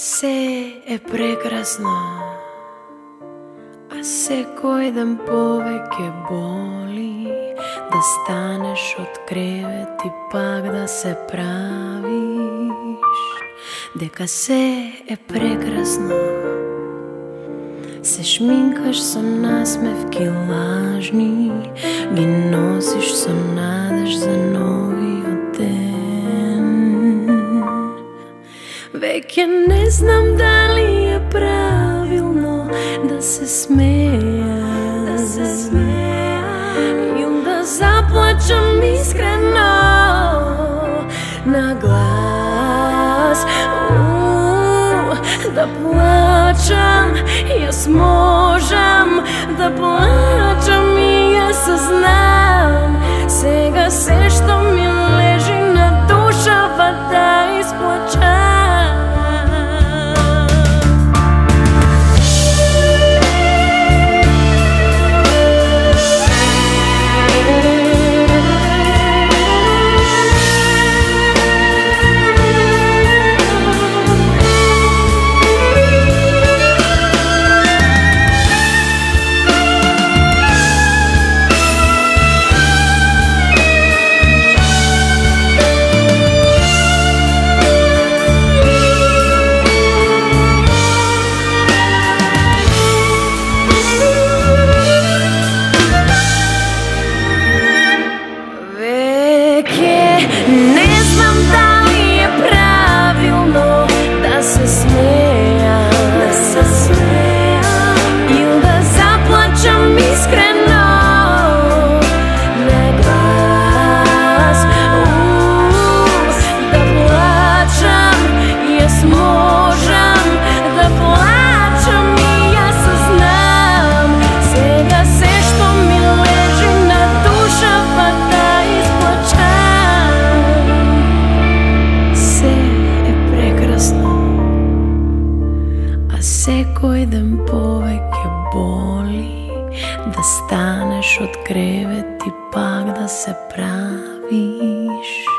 Се е прекрасно, а секој ден повеќе боли. Да станеш од кревет и пак да се правиш дека се е прекрасно. Се шминкаш со насмевки лажни, ги носиш со надеж за новиот ден. Веќе не знам дали е правилно да се смеја, и да заплачам искрено на глас. Да плачам, јас можам да плачам и јас знам сега се што ми лежи на душава да исплачам. Не знам дали е правилно да се смеја, или да заплачам искрено на глас. Да плачам, јас можам да плачам и јас знам сега се што ми лежи на душава да исплачам. Секој ден повеќе боли. Да станеш од кревет и пак да се правиш